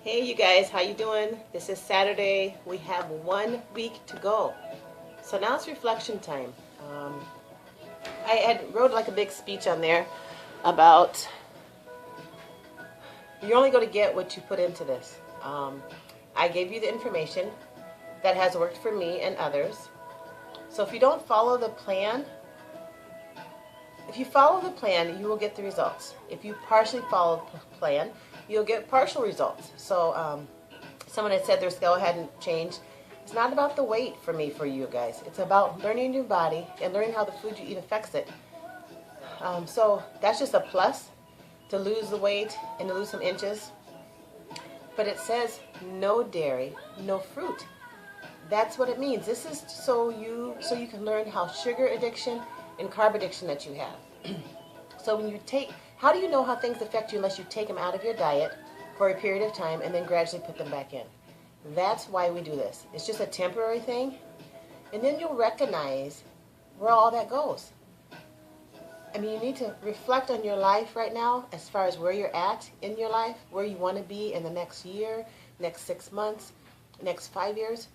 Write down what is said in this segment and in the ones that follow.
Hey you guys, how you doing? This is Saturday. We have 1 week to go. So now it's reflection time. I had wrote like a big speech on there about you're only going to get what you put into this. I gave you the information that has worked for me and others. So if you don't follow the plan, if you follow the plan, you will get the results. If you partially follow the plan, you'll get partial results. So someone had said their scale hadn't changed. It's not about the weight for me, for you guys. It's about learning your body and learning how the food you eat affects it. So that's just a plus to lose the weight and to lose some inches. But it says no dairy, no fruit. That's what it means. This is so you can learn how sugar addiction and carb addiction that you have. So when you take, how do you know how things affect you unless you take them out of your diet for a period of time and then gradually put them back in? That's why we do this. It's just a temporary thing, and then you'll recognize where all that goes. I mean, you need to reflect on your life right now as far as where you're at in your life, where you want to be in the next year, next 6 months, next 5 years.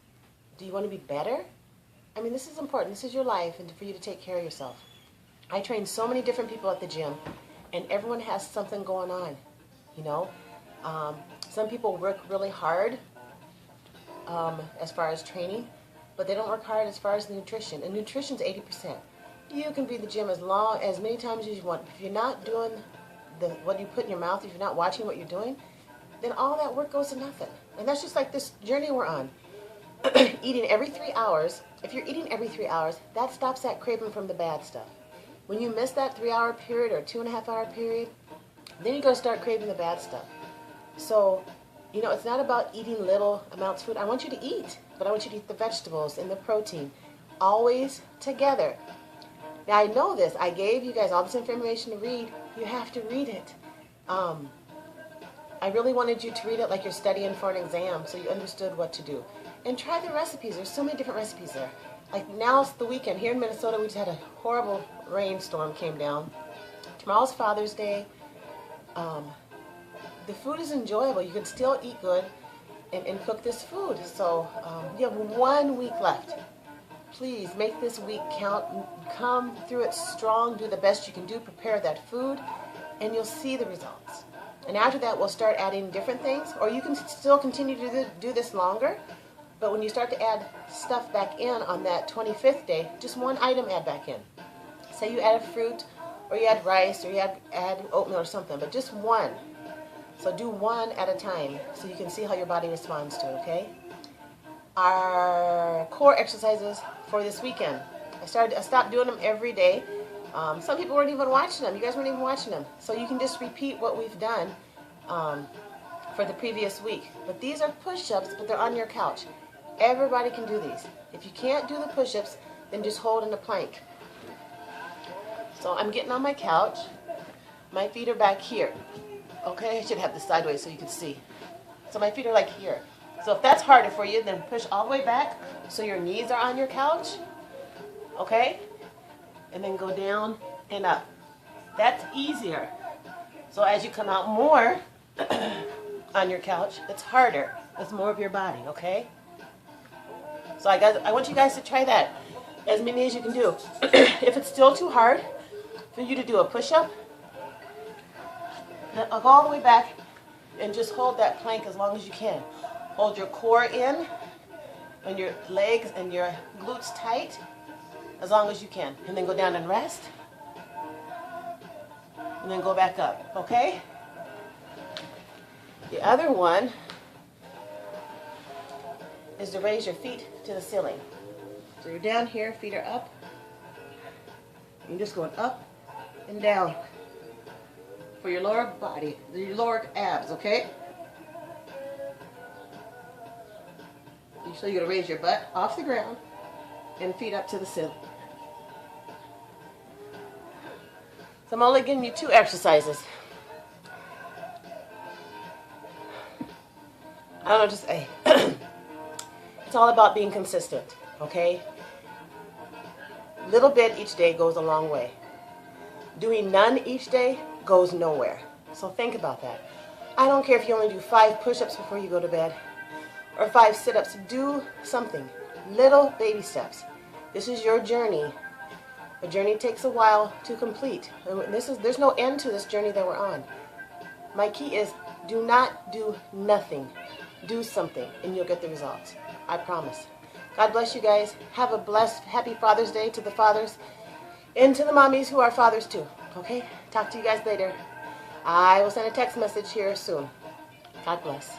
Do you want to be better? I mean, this is important. This is your life, and for you to take care of yourself. I train so many different people at the gym, and everyone has something going on, you know. Some people work really hard as far as training, but they don't work hard as far as the nutrition. And nutrition's 80%. You can be at the gym as many times as you want. If you're not doing what you put in your mouth, if you're not watching what you're doing, then all that work goes to nothing. And that's just like this journey we're on. Eating every 3 hours. If you're eating every 3 hours, that stops that craving from the bad stuff. When you miss that 3-hour period or 2.5-hour period, then you're going to start craving the bad stuff. So, you know, it's not about eating little amounts of food. I want you to eat, but I want you to eat the vegetables and the protein, always together. Now, I know this. I gave you guys all this information to read. You have to read it. I really wanted you to read it like you're studying for an exam so you understood what to do. And try the recipes. There's so many different recipes there. Like now it's the weekend. Here in Minnesota, we just had a horrible rainstorm came down. Tomorrow's Father's Day. The food is enjoyable. You can still eat good and cook this food. So you have 1 week left. Please make this week count. Come through it strong. Do the best you can do. Prepare that food, and you'll see the results. And after that, we'll start adding different things. Or you can still continue to do this longer. But when you start to add stuff back in on that 25th day, just one item add back in. Say you add a fruit, or you add rice, or you add oatmeal or something, but just one. So do one at a time so you can see how your body responds to it, okay? Our core exercises for this weekend. I stopped doing them every day. Some people weren't even watching them. You guys weren't even watching them. So you can just repeat what we've done for the previous week. But these are push-ups, but they're on your couch. Everybody can do these. If you can't do the push-ups, then just hold in a plank. So I'm getting on my couch. My feet are back here. Okay, I should have this sideways so you can see. So my feet are like here. So if that's harder for you, then push all the way back so your knees are on your couch. Okay? And then go down and up. That's easier. So as you come out more on your couch, it's harder. It's more of your body, okay? So I want you guys to try that as many as you can do. If it's still too hard for you to do a push-up, I'll go all the way back and just hold that plank as long as you can. Hold your core in and your legs and your glutes tight as long as you can. And then go down and rest. And then go back up, okay? The other one is to raise your feet to the ceiling. So you're down here, feet are up. You're just going up and down for your lower body, your lower abs, okay? So you're going to raise your butt off the ground and feet up to the ceiling. So I'm only giving you 2 exercises. I don't know, just say. It's all about being consistent, okay? Little bit each day goes a long way. Doing none each day goes nowhere. So think about that. I don't care if you only do 5 push-ups before you go to bed or 5 sit-ups. Do something. Little baby steps. This is your journey. A journey takes a while to complete. And there's no end to this journey that we're on. My key is do not do nothing. Do something and you'll get the results. I promise. God bless you guys. Have a blessed, happy Father's Day to the fathers and to the mommies who are fathers too. Okay? Talk to you guys later. I will send a text message here soon. God bless.